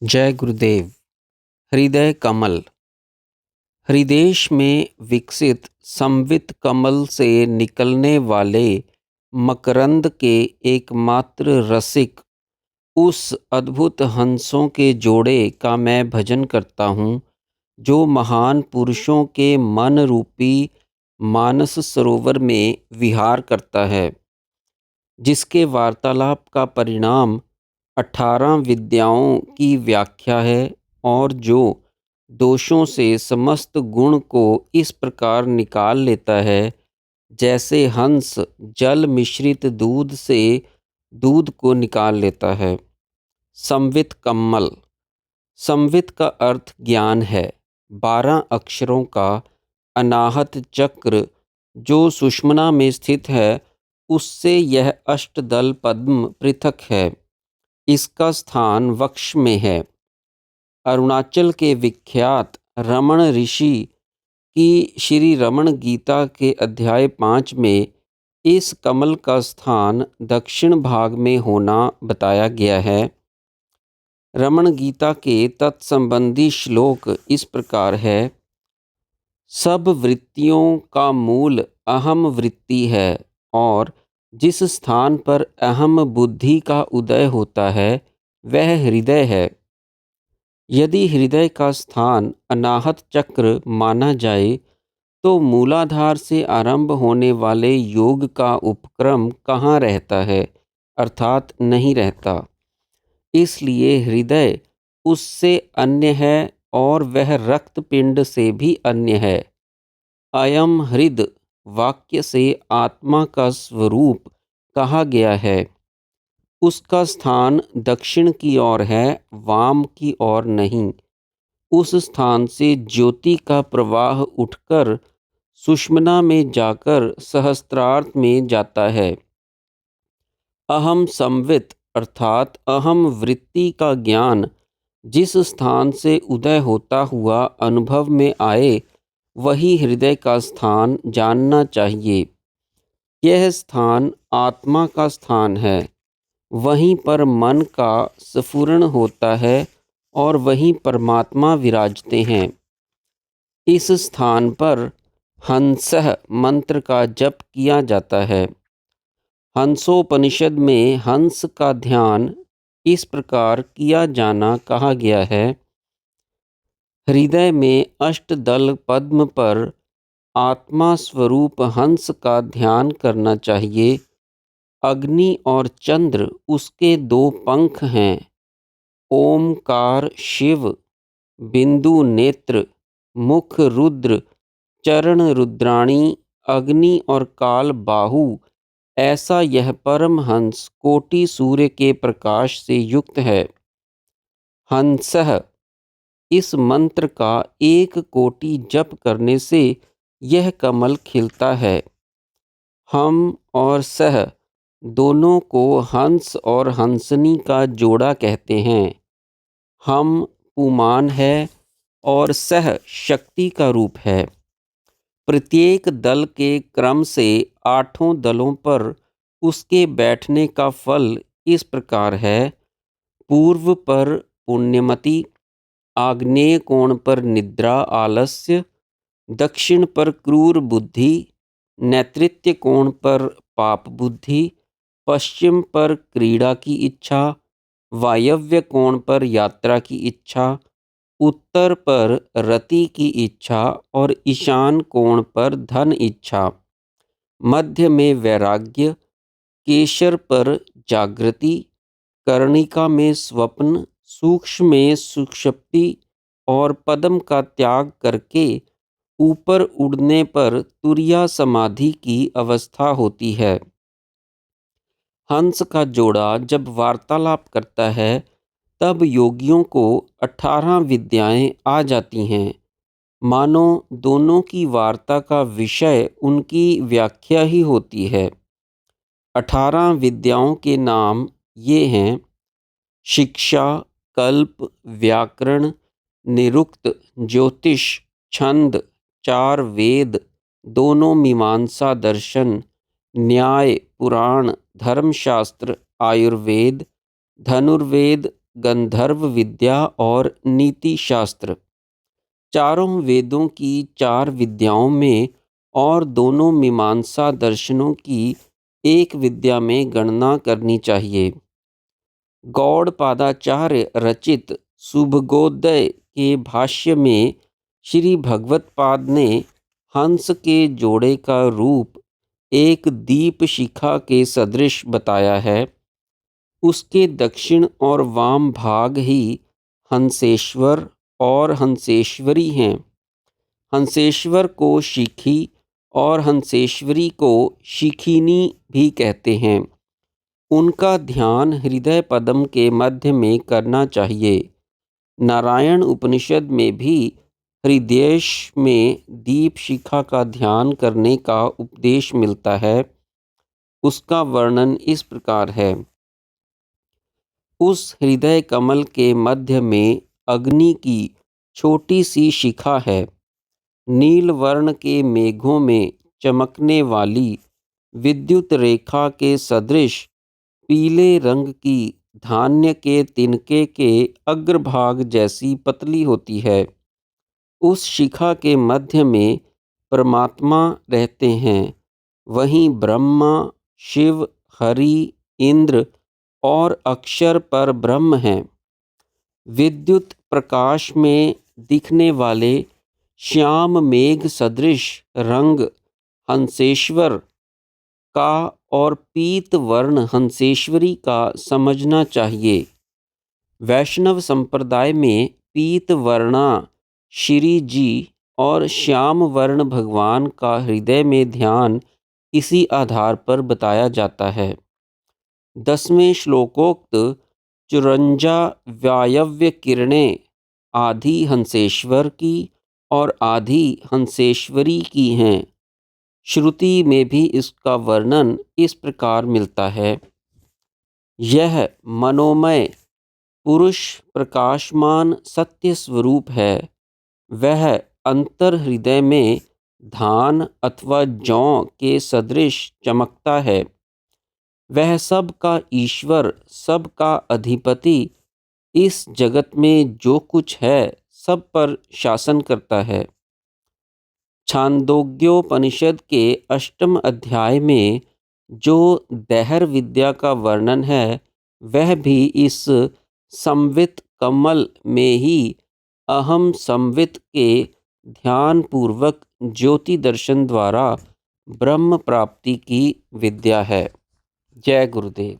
जय गुरुदेव। हृदय कमल। हृदेश में विकसित संवित कमल से निकलने वाले मकरंद के एकमात्र रसिक उस अद्भुत हंसों के जोड़े का मैं भजन करता हूँ, जो महान पुरुषों के मन रूपी मानस सरोवर में विहार करता है, जिसके वार्तालाप का परिणाम 18 विद्याओं की व्याख्या है, और जो दोषों से समस्त गुण को इस प्रकार निकाल लेता है, जैसे हंस जल मिश्रित दूध से दूध को निकाल लेता है। संवित कम्मल। संवित का अर्थ ज्ञान है। 12 अक्षरों का अनाहत चक्र जो सुषुम्ना में स्थित है, उससे यह अष्टदल पद्म पृथक है। इसका स्थान वक्ष में है। अरुणाचल के विख्यात रमण ऋषि की श्री रमण गीता के अध्याय 5 में इस कमल का स्थान दक्षिण भाग में होना बताया गया है। रमण गीता के तत्संबंधी श्लोक इस प्रकार है। सब वृत्तियों का मूल अहम वृत्ति है, और जिस स्थान पर अहम बुद्धि का उदय होता है, वह हृदय है। यदि हृदय का स्थान अनाहत चक्र माना जाए, तो मूलाधार से आरंभ होने वाले योग का उपक्रम कहाँ रहता है, अर्थात नहीं रहता। इसलिए हृदय उससे अन्य है, और वह रक्त पिंड से भी अन्य है। अयम हृद वाक्य से आत्मा का स्वरूप कहा गया है। उसका स्थान दक्षिण की ओर है, वाम की ओर नहीं। उस स्थान से ज्योति का प्रवाह उठकर सुषुम्ना में जाकर सहस्त्रार्थ में जाता है। अहम संवित अर्थात अहम वृत्ति का ज्ञान जिस स्थान से उदय होता हुआ अनुभव में आए, वही हृदय का स्थान जानना चाहिए। यह स्थान आत्मा का स्थान है। वहीं पर मन का स्फुरण होता है, और वहीं परमात्मा विराजते हैं। इस स्थान पर हंसः मंत्र का जप किया जाता है। हंसोपनिषद में हंस का ध्यान इस प्रकार किया जाना कहा गया है। हृदय में अष्टदल पद्म पर आत्मा स्वरूप हंस का ध्यान करना चाहिए। अग्नि और चंद्र उसके 2 पंख हैं। ओमकार शिव, बिंदु नेत्र, मुख रुद्र, चरण रुद्राणी, अग्नि और काल बाहु, ऐसा यह परमहंस कोटि सूर्य के प्रकाश से युक्त है। हंसः इस मंत्र का 1 कोटि जप करने से यह कमल खिलता है। हम और सह दोनों को हंस और हंसनी का जोड़ा कहते हैं। हम पुमान है, और सह शक्ति का रूप है। प्रत्येक दल के क्रम से 8 दलों पर उसके बैठने का फल इस प्रकार है। पूर्व पर पुण्यमति, आग्नेय कोण पर निद्रा आलस्य, दक्षिण पर क्रूर बुद्धि, नैऋत्य कोण पर पाप बुद्धि, पश्चिम पर क्रीड़ा की इच्छा, वायव्य कोण पर यात्रा की इच्छा, उत्तर पर रति की इच्छा, और ईशान कोण पर धन इच्छा, मध्य में वैराग्य, केशर पर जागृति, कर्णिका में स्वप्न, सूक्ष्म में सुषुप्ति, और पद्म का त्याग करके ऊपर उड़ने पर तुरिया समाधि की अवस्था होती है। हंस का जोड़ा जब वार्तालाप करता है, तब योगियों को 18 विद्याएं आ जाती हैं। मानो दोनों की वार्ता का विषय उनकी व्याख्या ही होती है। 18 विद्याओं के नाम ये हैं। शिक्षा, कल्प, व्याकरण, निरुक्त, ज्योतिष, छंद, 4 वेद, दोनों मीमांसा दर्शन, न्याय, पुराण, धर्मशास्त्र, आयुर्वेद, धनुर्वेद, गंधर्व विद्या और नीति शास्त्र। चारों वेदों की 4 विद्याओं में और दोनों मीमांसा दर्शनों की एक विद्या में गणना करनी चाहिए। गौड़पादाचार्य रचित सुभगोदय के भाष्य में श्री भगवत्पाद ने हंस के जोड़े का रूप एक दीप शिखा के सदृश बताया है। उसके दक्षिण और वाम भाग ही हंसेश्वर और हंसेश्वरी हैं। हंसेश्वर को शिखी और हंसेश्वरी को शिखिनी भी कहते हैं। उनका ध्यान हृदय पद्म के मध्य में करना चाहिए। नारायण उपनिषद में भी हृदय में दीप शिखा का ध्यान करने का उपदेश मिलता है। उसका वर्णन इस प्रकार है। उस हृदय कमल के मध्य में अग्नि की छोटी सी शिखा है। नील वर्ण के मेघों में चमकने वाली विद्युत रेखा के सदृश पीले रंग की धान्य के तिनके के अग्रभाग जैसी पतली होती है। उस शिखा के मध्य में परमात्मा रहते हैं। वहीं ब्रह्मा, शिव, हरि, इंद्र और अक्षर पर ब्रह्म हैं। विद्युत प्रकाश में दिखने वाले श्याम मेघ सदृश रंग हंसेश्वर का और पीत वर्ण हंसेश्वरी का समझना चाहिए। वैष्णव संप्रदाय में पीत वर्णा श्री जी और श्याम वर्ण भगवान का हृदय में ध्यान इसी आधार पर बताया जाता है। 10वें श्लोकोक्त 54 वायव्य किरणें आधी हंसेश्वर की और आधी हंसेश्वरी की हैं। श्रुति में भी इसका वर्णन इस प्रकार मिलता है। यह मनोमय पुरुष प्रकाशमान सत्य स्वरूप है। वह अंतर हृदय में धान अथवा जौ के सदृश चमकता है। वह सब का ईश्वर, सब का अधिपति, इस जगत में जो कुछ है सब पर शासन करता है। छांदोग्योपनिषद के 8वें अध्याय में जो दैहर विद्या का वर्णन है वह भी इस संवित कमल में ही अहम संवित के ध्यान पूर्वक ज्योति दर्शन द्वारा ब्रह्म प्राप्ति की विद्या है। जय गुरुदेव।